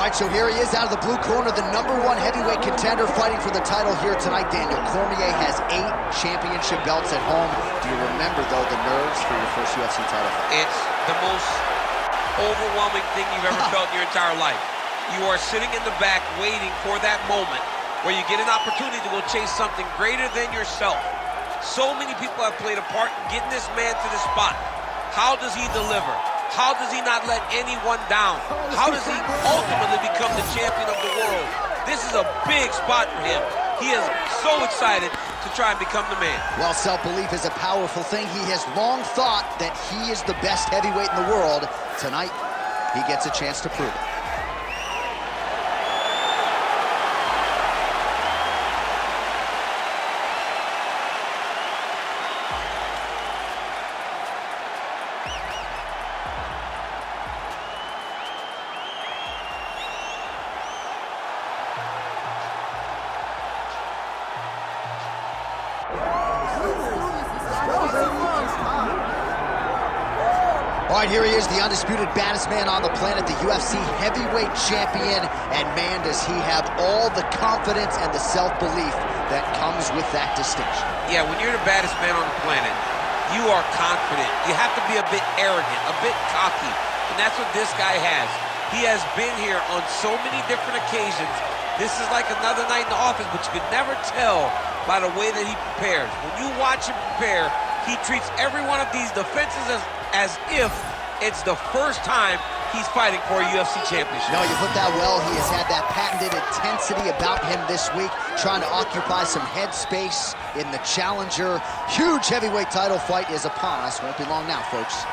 right, so here he is out of the blue corner, the #1 heavyweight contender fighting for the title here tonight. Daniel Cormier has 8 championship belts at home. Do you remember, though, the nerves for your first UFC title fight? It's the most overwhelming thing you've ever felt in your entire life. You are sitting in the back waiting for that moment where you get an opportunity to go chase something greater than yourself. So many people have played a part in getting this man to the spot. How does he deliver? How does he not let anyone down? How does he ultimately become the champion of the world? This is a big spot for him. He is so excited to try and become the man. Well, self-belief is a powerful thing. He has long thought that he is the best heavyweight in the world. Tonight, he gets a chance to prove it. All right, here he is, the undisputed baddest man on the planet, the UFC heavyweight champion, and man, does he have all the confidence and the self-belief that comes with that distinction. Yeah, when you're the baddest man on the planet, you are confident. You have to be a bit arrogant, a bit cocky, and that's what this guy has. He has been here on so many different occasions. This is like another night in the office, but you can never tell by the way that he prepares. When you watch him prepare, he treats every one of these defenses as if it's the first time he's fighting for a UFC championship. No, you put that well. He has had that patented intensity about him this week, trying to occupy some head space in the challenger. Huge heavyweight title fight is upon us. Won't be long now, folks.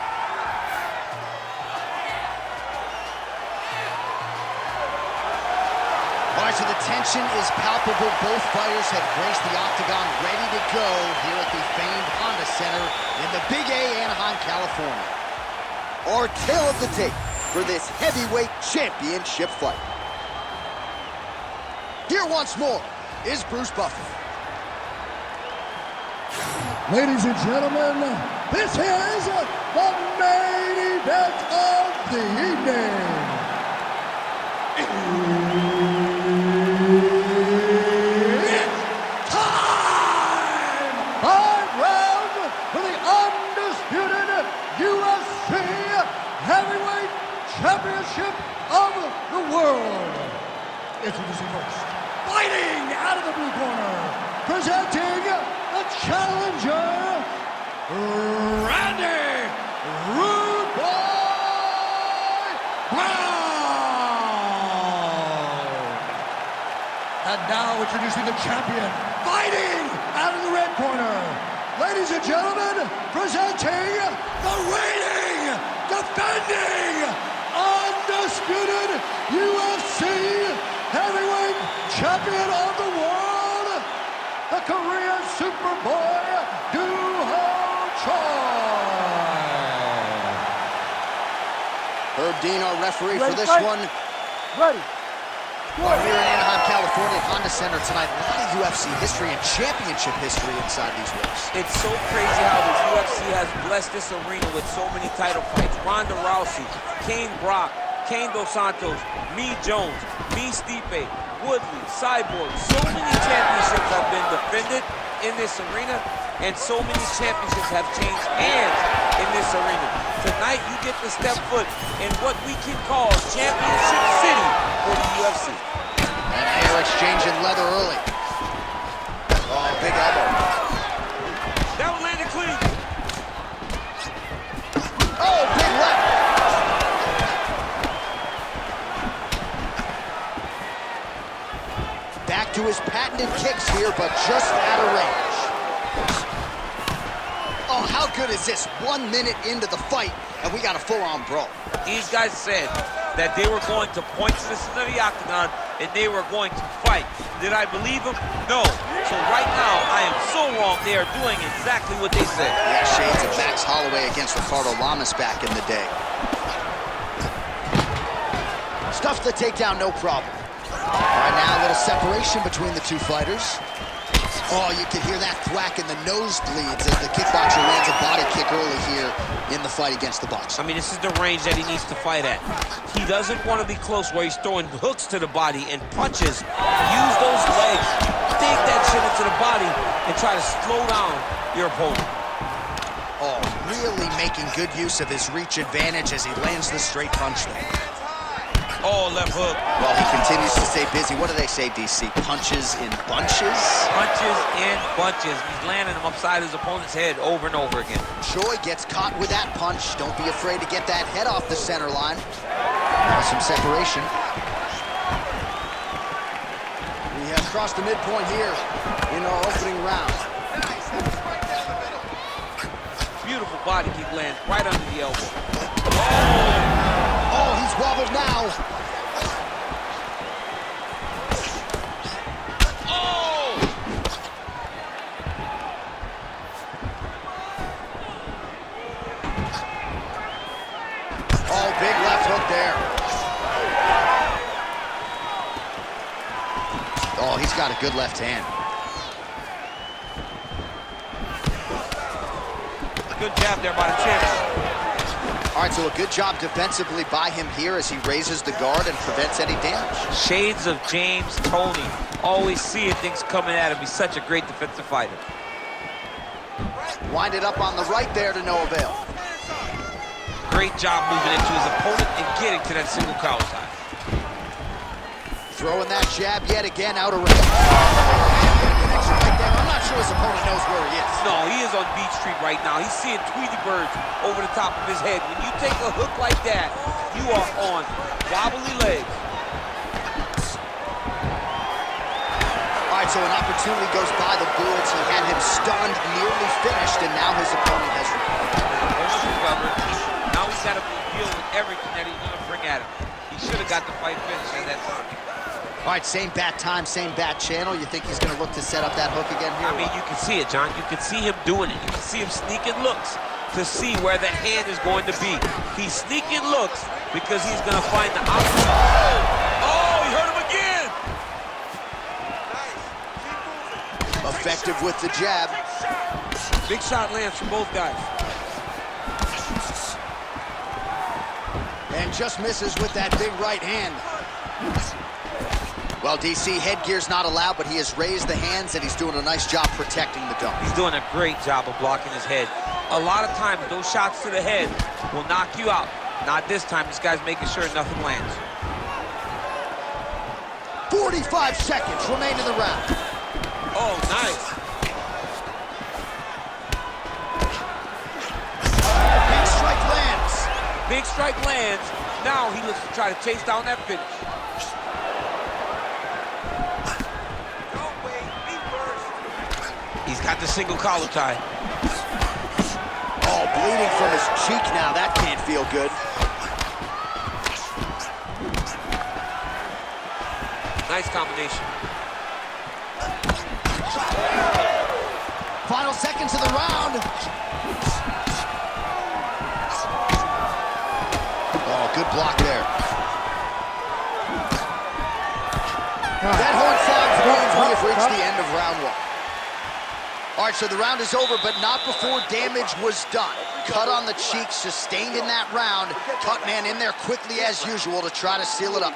All right, so the tension is palpable. Both fighters have graced the octagon, ready to go here at the famed Honda Center in the Big A, Anaheim, California. Our tale of the tape for this heavyweight championship fight. Here once more is Bruce Buffer. Ladies and gentlemen, this is the main event of the evening. Championship of the world. Introducing first, fighting out of the blue corner, presenting the challenger, Randy Rude Boy Brown. And now introducing the champion, fighting out of the red corner. Ladies and gentlemen, presenting the reigning, defending, undisputed UFC heavyweight champion of the world, the Korean Superboy, Doo-Ho Choi. Herb Dean, our referee for this one. Ready. We're here in Anaheim, California, at Honda Center tonight. A lot of UFC history and championship history inside these ropes. It's so crazy how this UFC has blessed this arena with so many title fights. Ronda Rousey, Kane Brock, Kane Dos Santos, Me Jones, Me Stipe, Woodley, Cyborg. So many championships have been defended in this arena, and so many championships have changed hands in this arena. Tonight, you get to step foot in what we can call Championship City for the UFC. And they're exchanging leather early. Oh, big elbow. That one landed clean. Oh, big left. Back to his patented kicks here, but just out of range. Oh, how good is this? 1 minute into the fight, and we got a full-on brawl. These guys said that they were going to point to the center of the octagon and they were going to fight. Did I believe them? No. So right now, I am so wrong. They are doing exactly what they said. Yeah, shades of Max Holloway against Ricardo Lamas back in the day. Stuffs the takedown, no problem. All right, now a little separation between the two fighters. Oh, you can hear that thwack in the nosebleeds as the kickboxer lands a body kick early here in the fight against the boxer. I mean, this is the range that he needs to fight at. He doesn't want to be close where he's throwing hooks to the body and punches. Use those legs, dig that shit into the body, and try to slow down your opponent. Oh, really making good use of his reach advantage as he lands the straight punch there. Oh, left hook. Well, he continues to stay busy. What do they say, DC? Punches in bunches? Punches in bunches. He's landing them upside his opponent's head over and over again. Choi gets caught with that punch. Don't be afraid to get that head off the center line. Now some separation. We have crossed the midpoint here in our opening round. Beautiful body kick lands right under the elbow. Oh, he's wobbled now. Oh, big left hook there. Oh, he's got a good left hand. Good jab there by the champ. All right, so a good job defensively by him here as he raises the guard and prevents any damage. Shades of James Toney. Always seeing things coming at him. He's such a great defensive fighter. Winded up on the right there to no avail. Great job moving into his opponent and getting to that single collar tie. Throwing that jab yet again out of range. I'm not sure his opponent knows where he is. No, he is on Beach Street right now. He's seeing Tweety birds over the top of his head. When you take a hook like that, you are on wobbly legs. All right, so an opportunity goes by the boards. He had him stunned, nearly finished, and now his opponent has recovered. Now he's got to deal with everything that he's going to bring at him. He should have got the fight finished at that time. All right, same bat time, same bat channel. You think he's going to look to set up that hook again here? I mean, you can see it, John. You can see him doing it. You can see him sneaking looks to see where the hand is going to be. He's sneaking looks because he's going to find the option. Oh, he hurt him again! Effective with the jab. Big shot lands from both guys. And just misses with that big right hand. Well, DC, headgear's not allowed, but he has raised the hands, and he's doing a nice job protecting the dome. He's doing a great job of blocking his head. A lot of times, those shots to the head will knock you out. Not this time. This guy's making sure nothing lands. 45 seconds remain in the round. Oh, nice. Big strike lands. Big strike lands. Now he looks to try to chase down that finish. He's got the single collar tie. Oh, bleeding from his cheek now. That can't feel good. Nice combination. Final seconds of the round. Oh, good block there. That horn sounds means we have reached the end of round one. All right, so the round is over, but not before damage was done. Cut on the cheek, sustained in that round. Cut man in there quickly as usual to try to seal it up.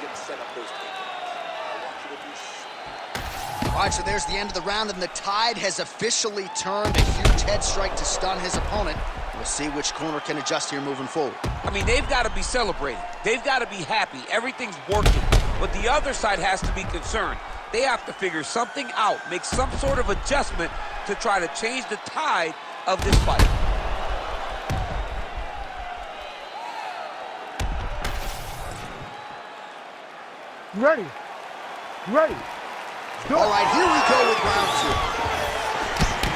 All right, so there's the end of the round, and the tide has officially turned. A huge head strike to stun his opponent. We'll see which corner can adjust here moving forward. I mean, they've got to be celebrating. They've got to be happy. Everything's working. But the other side has to be concerned. They have to figure something out, make some sort of adjustment to try to change the tide of this fight. You ready? You ready? All right, here we go with round two.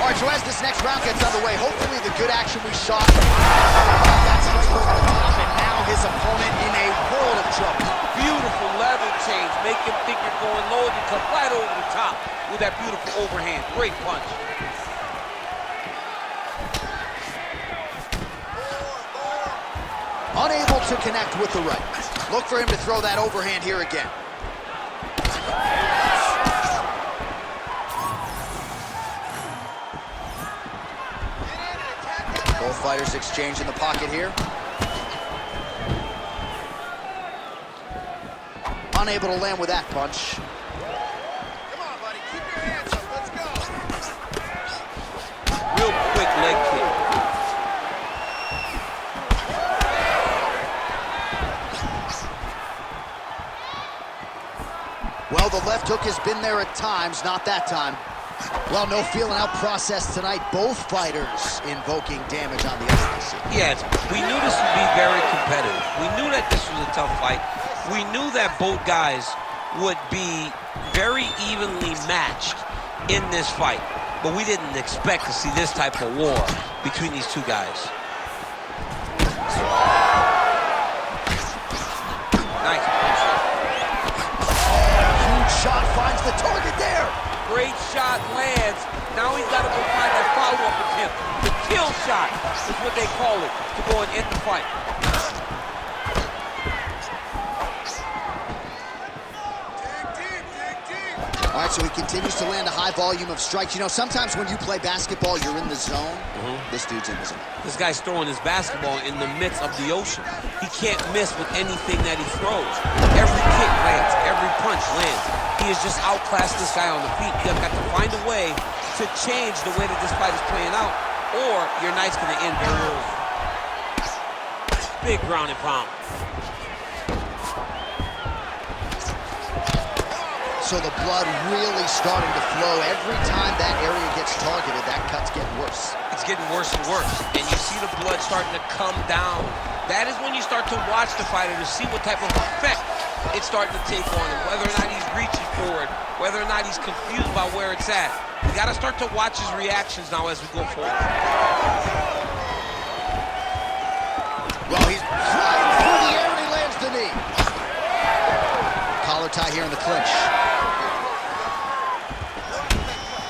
All right, so as this next round gets underway, hopefully the good action we saw. That's over the top, and now his opponent in a world of trouble. Beautiful level change. Make him think you're going low, and you come right over the top with that beautiful overhand. Great punch. Unable to connect with the right. Look for him to throw that overhand here again. Both fighters exchange in the pocket here. Unable to land with that punch. Come on, buddy. Keep your hands up. Let's go. Real quick leg kick. Well, the left hook has been there at times, not that time. Well, no feeling out process tonight. Both fighters invoking damage on the efficacy. Yes, we knew this would be very competitive. We knew that this was a tough fight. We knew that both guys would be very evenly matched in this fight. But we didn't expect to see this type of war between these two guys. Nice punch. Huge shot finds the target there. Great shot lands. Now he's got to go find that follow-up attempt. The kill shot is what they call it, to go and end the fight. All right, so he continues to land a high volume of strikes. You know, sometimes when you play basketball, you're in the zone. This dude's in the zone. This guy's throwing his basketball in the midst of the ocean. He can't miss with anything that he throws. Every kick lands, every punch lands. He has just outclassed this guy on the feet. He's got to find a way to change the way that this fight is playing out, or your night's going to end very early. Big ground and pound. So the blood really starting to flow. Every time that area gets targeted, that cut's getting worse. It's getting worse and worse, and you see the blood starting to come down. That is when you start to watch the fighter to see what type of effect it's starting to take on him, whether or not he's reaching forward, whether or not he's confused by where it's at. We got to start to watch his reactions now as we go forward. Well, he's flying through the air and he lands the knee. Collar tie here in the clinch.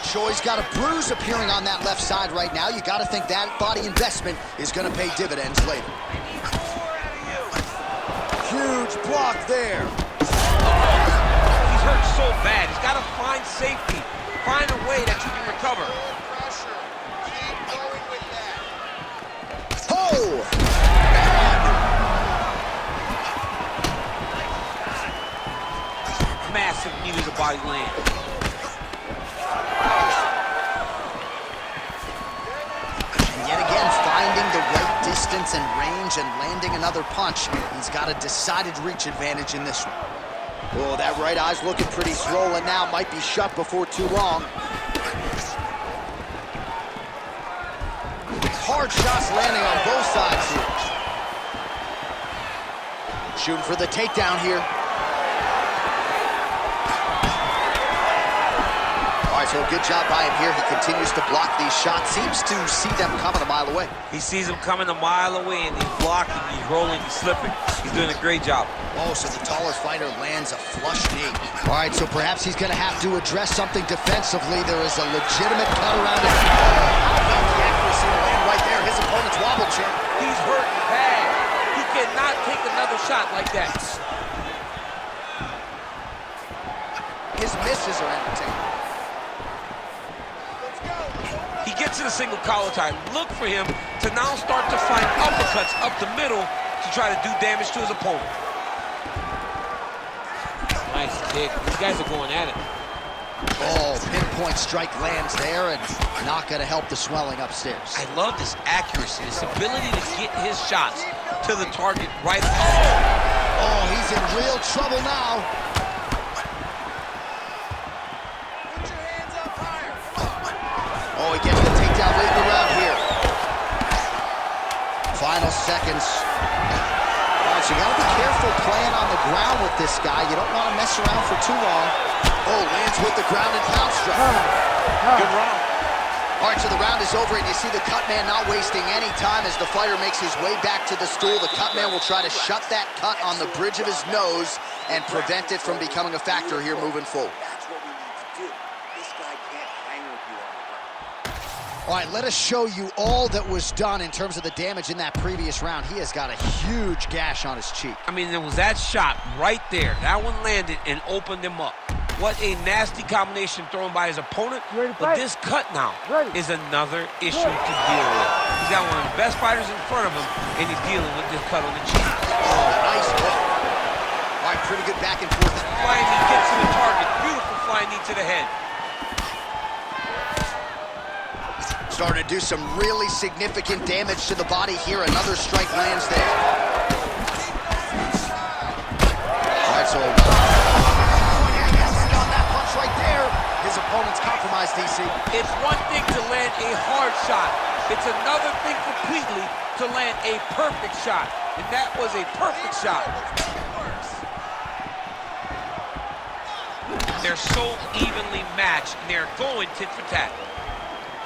Choi's got a bruise appearing on that left side right now. You got to think that body investment is going to pay dividends later. Huge block there. He's hurt so bad. He's got to find safety, find a way that you can recover. Pressure. Keep going with that. Oh! Massive knee to the body land. Yet again, finding the right distance and range and landing another punch. He's got a decided reach advantage in this one. Oh, that right eye's looking pretty swollen now. Might be shut before too long. Hard shots landing on both sides here. Shooting for the takedown here. So a good job by him here. He continues to block these shots. Seems to see them coming a mile away. He sees them coming a mile away, and he's blocking, he's rolling, he's slipping. He's doing a great job. Oh, so the taller fighter lands a flush knee. All right, so perhaps he's going to have to address something defensively. There is a legitimate cut around it. How about the accuracy to land right there? His opponent's wobble champ. He's hurt bad. He cannot take another shot like that. His misses are entertaining. He gets to the single collar tie. Look for him to now start to find uppercuts up the middle to try to do damage to his opponent. Nice kick. These guys are going at it. Oh, pinpoint strike lands there and not going to help the swelling upstairs. I love this accuracy, this ability to get his shots to the target right. Oh, he's in real trouble now. Oh, he gets the takedown late in the round here. Final seconds. All right, so you gotta be careful playing on the ground with this guy. You don't want to mess around for too long. Oh, lands with the ground and pound strike. Good round. All right, so the round is over, and you see the cut man not wasting any time as the fighter makes his way back to the stool. The cut man will try to shut that cut on the bridge of his nose and prevent it from becoming a factor here moving forward. That's what we need to do. This guy can't hang with you on the ground. All right, let us show you all that was done in terms of the damage in that previous round. He has got a huge gash on his cheek. I mean, there was that shot right there. That one landed and opened him up. What a nasty combination thrown by his opponent. But this cut now is another issue to deal with. He's got one of the best fighters in front of him, and he's dealing with this cut on the cheek. Oh, nice hook. All right, pretty good back and forth. Flying knee gets to the target. Beautiful flying knee to the head. Starting to do some really significant damage to the body here. Another strike lands there. All right, so on that punch right there, his opponent's compromised, DC. It's one thing to land a hard shot. It's another thing completely to land a perfect shot. And that was a perfect shot. They're so evenly matched, and they're going tit for tat.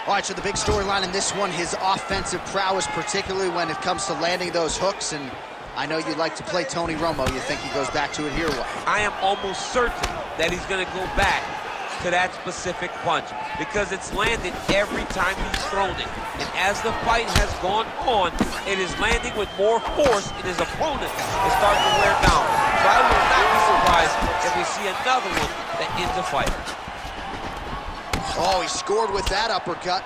All right, so the big storyline in this one, his offensive prowess, particularly when it comes to landing those hooks. And I know you like to play Tony Romo. You think he goes back to it here? What? I am almost certain that he's going to go back to that specific punch because it's landed every time he's thrown it. And as the fight has gone on, it is landing with more force, and his opponent is starting to wear down. So I will not be surprised if we see another one that ends the fight. Oh, he scored with that uppercut.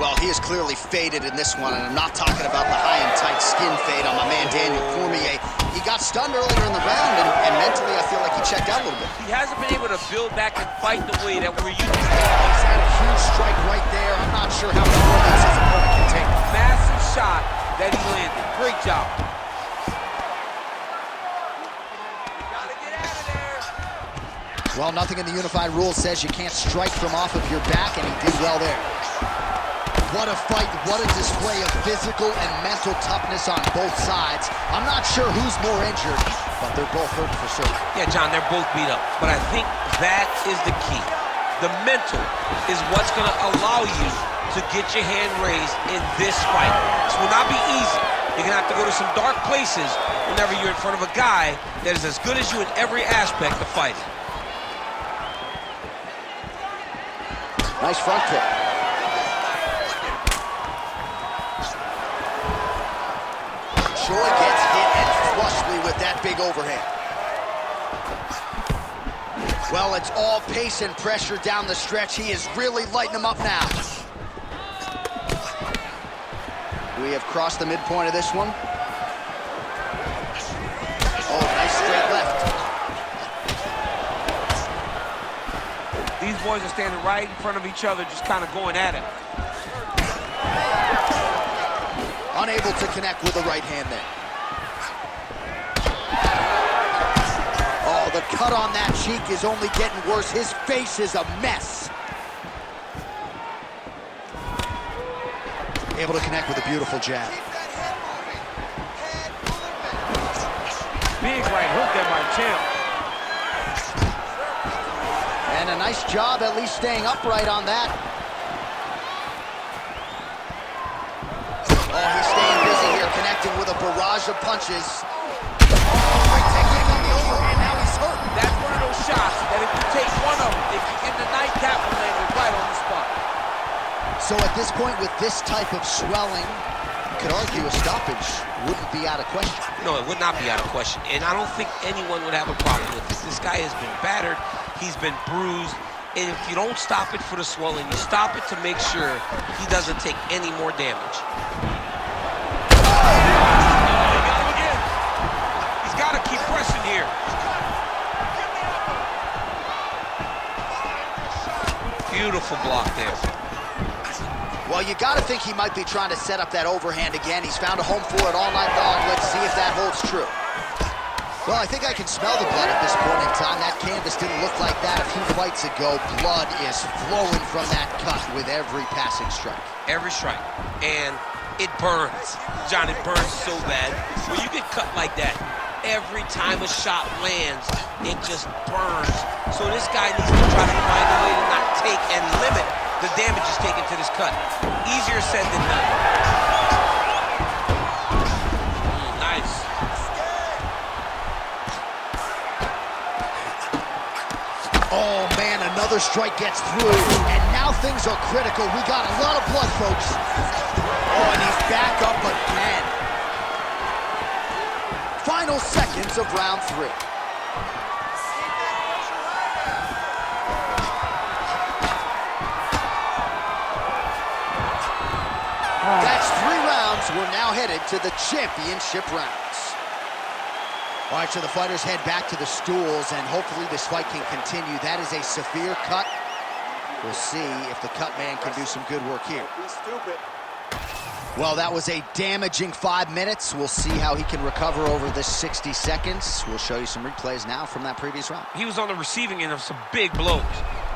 Well, he is clearly faded in this one, and I'm not talking about the high and tight skin fade on my man Daniel Cormier. He got stunned earlier in the round, and mentally I feel like he checked out a little bit. He hasn't been able to build back and fight the way that we're used to. He's had a huge strike right there. I'm not sure how much more his opponent can take. Massive shot that he landed. Great job. Well, nothing in the unified rules says you can't strike from off of your back, and he did well there. What a fight, what a display of physical and mental toughness on both sides. I'm not sure who's more injured, but they're both hurt for sure. Yeah, John, they're both beat up, but I think that is the key. The mental is what's going to allow you to get your hand raised in this fight. This will not be easy. You're going to have to go to some dark places whenever you're in front of a guy that is as good as you in every aspect of fighting. Nice front kick. Choi gets hit and flushly with that big overhand. Well, it's all pace and pressure down the stretch. He is really lighting them up now. We have crossed the midpoint of this one. Oh, nice straight left. These boys are standing right in front of each other, just kind of going at it. Unable to connect with the right hand there. Oh, the cut on that cheek is only getting worse. His face is a mess. Able to connect with a beautiful jab. Big right hook there by Champ. And a nice job at least staying upright on that. Oh, he's staying busy here, connecting with a barrage of punches. Great technique on the overhand, now he's hurt. That's one of those shots that if you take one of them, if you're in the nightcap, will land it right on the spot. So at this point, with this type of swelling, you could argue a stoppage wouldn't be out of question. No, it would not be out of question. And I don't think anyone would have a problem with this. This guy has been battered. He's been bruised. And if you don't stop it for the swelling, you stop it to make sure he doesn't take any more damage. He got him again. He's got to keep pressing here. Beautiful block there. Well, you got to think he might be trying to set up that overhand again. He's found a home for it all night long. Let's see if that holds true. Well, I think I can smell the blood at this point in time. That canvas didn't look like that a few fights ago. Blood is flowing from that cut with every passing strike. Every strike. And it burns. John, it burns so bad. When you get cut like that, every time a shot lands, it just burns. So this guy needs to try to find a way to not take and limit the damage he's taken to this cut. Easier said than done. Nice. Oh, man, another strike gets through. And now things are critical. We got a lot of blood, folks. Oh, and he's back up again. Final seconds of round 3. That's 3 rounds. times, we're now headed to the championship rounds. All right, so the fighters head back to the stools, and hopefully this fight can continue. That is a severe cut. We'll see if the cut man can do some good work here. Be stupid. Well, that was a damaging 5 minutes. We'll see how he can recover over this 60 seconds. We'll show you some replays now from that previous round. He was on the receiving end of some big blows,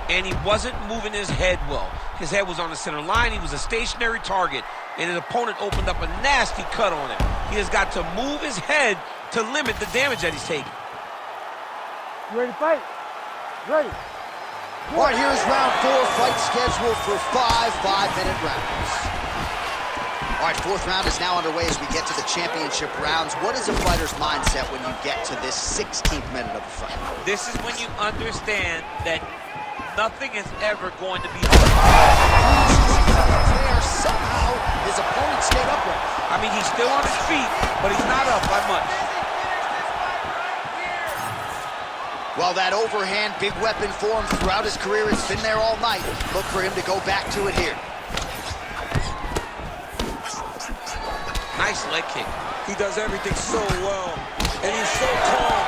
and he wasn't moving his head well. His head was on the center line. He was a stationary target, and his opponent opened up a nasty cut on him. He has got to move his head to limit the damage that he's taking. You ready to fight? Ready. All right, here's round 4, fight scheduled for 5 5-minute rounds. All right, 4th round is now underway as we get to the championship rounds. What is a fighter's mindset when you get to this 16th minute of the fight? This is when you understand that nothing is ever going to be hard. There, somehow, his opponent stayed upright. I mean, he's still on his feet, but he's not up by much. Well, that overhand big weapon for him throughout his career, it's been there all night. Look for him to go back to it here. Nice leg kick. He does everything so well, and he's so calm.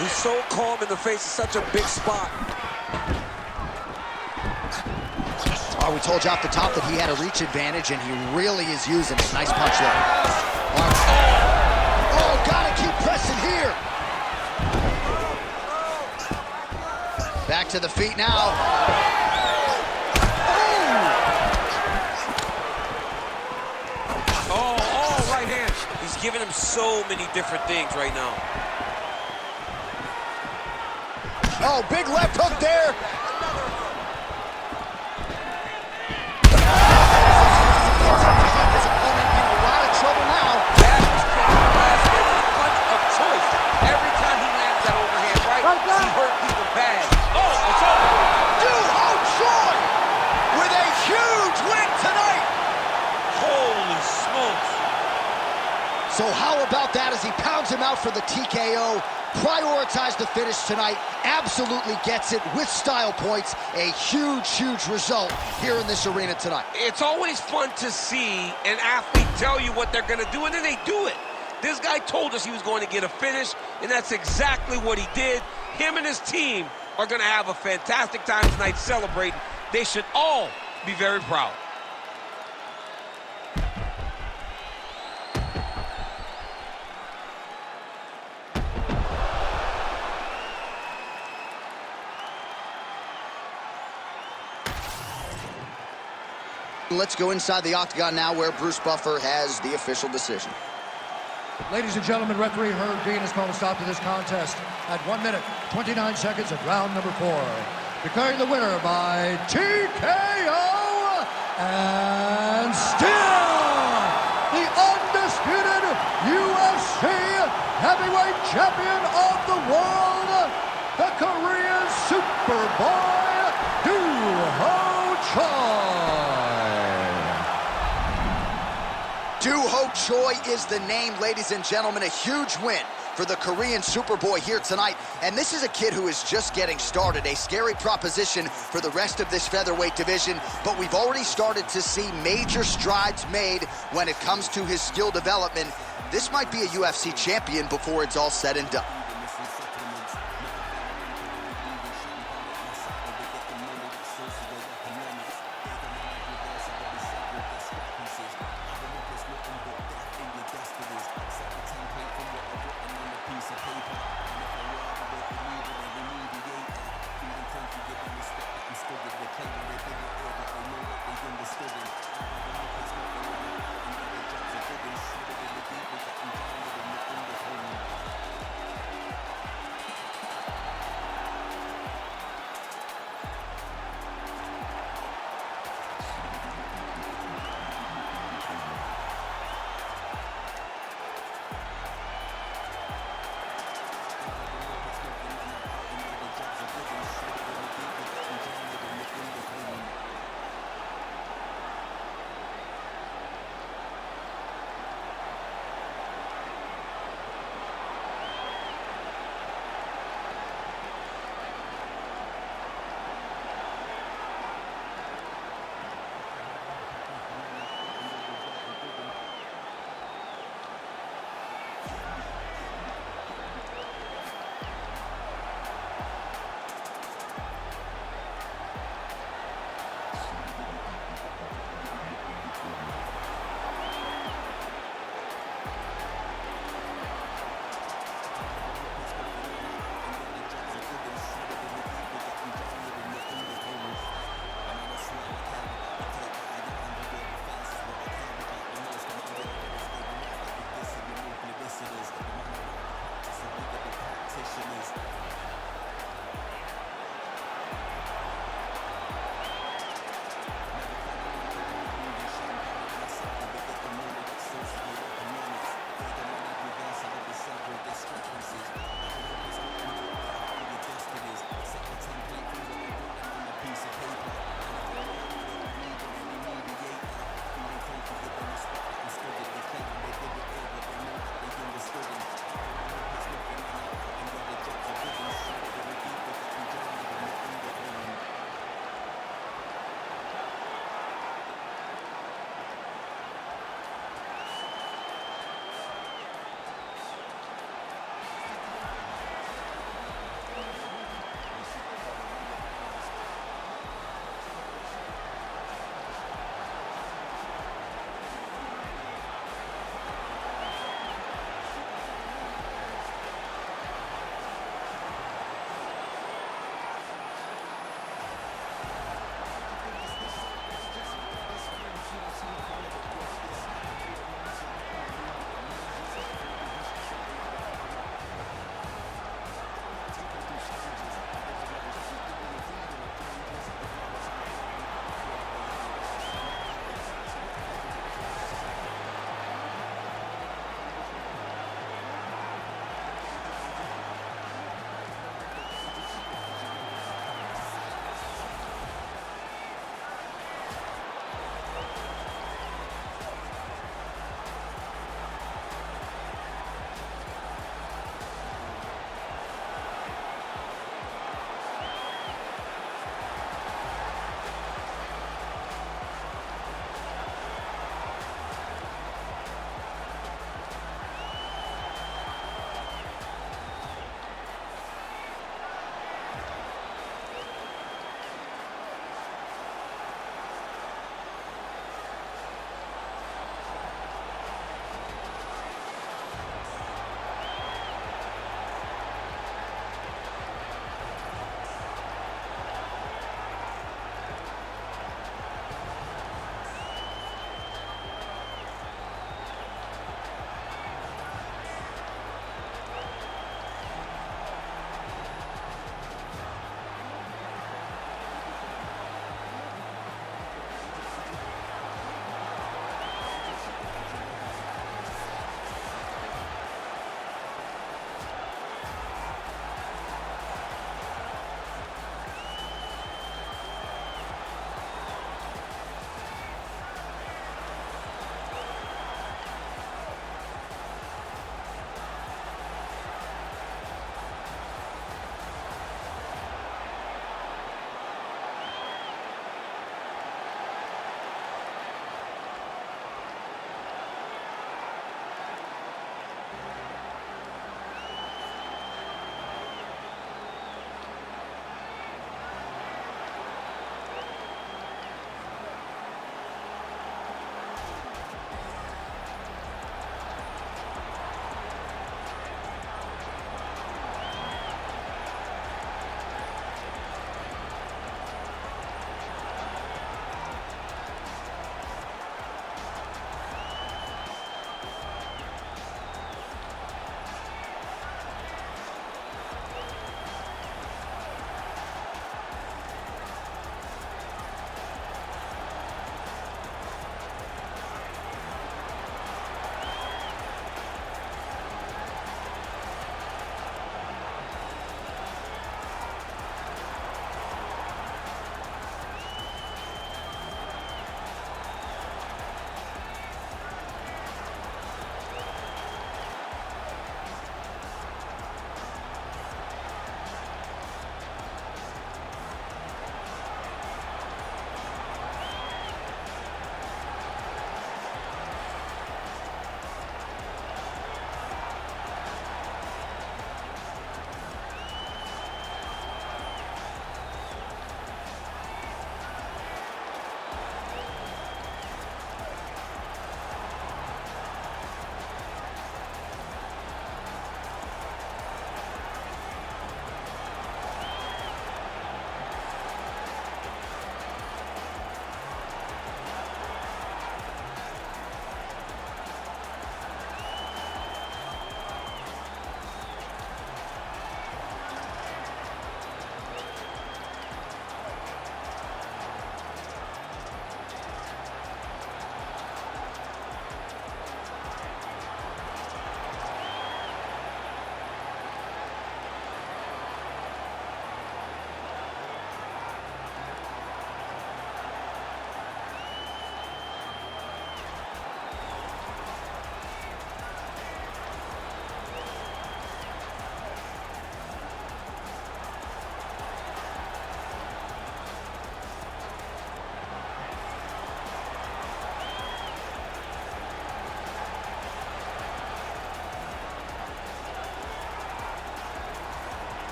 He's so calm in the face of such a big spot. Oh, we told you off the top that he had a reach advantage, and he really is using it. Nice punch there. Oh, gotta keep pressing here. Back to the feet now. Oh, right hand. He's giving him so many different things right now. Oh, big left hook there. His opponent in a lot of trouble now. That is the last punch of choice. Every time he lands that overhand right, he hurt people bad. Oh, it's over. Duho Choi with a huge win tonight. Holy smokes. So how about that as he pounds him out for the TKO? Prioritized the finish tonight. Absolutely gets it with style points. A huge, huge result here in this arena tonight. It's always fun to see an athlete tell you what they're going to do, and then they do it. This guy told us he was going to get a finish, and that's exactly what he did. Him and his team are going to have a fantastic time tonight celebrating. They should all be very proud. Let's go inside the octagon now where Bruce Buffer has the official decision. Ladies and gentlemen, referee Herb Dean has called a stop to this contest at 1 minute, 29 seconds of round number 4. Declaring the winner by TKO and still the undisputed UFC heavyweight champion of the world, the Korean Superboy, Duho Choi. Duho Choi is the name, ladies and gentlemen. A huge win for the Korean Superboy here tonight. And this is a kid who is just getting started. A scary proposition for the rest of this featherweight division. But we've already started to see major strides made when it comes to his skill development. This might be a UFC champion before it's all said and done.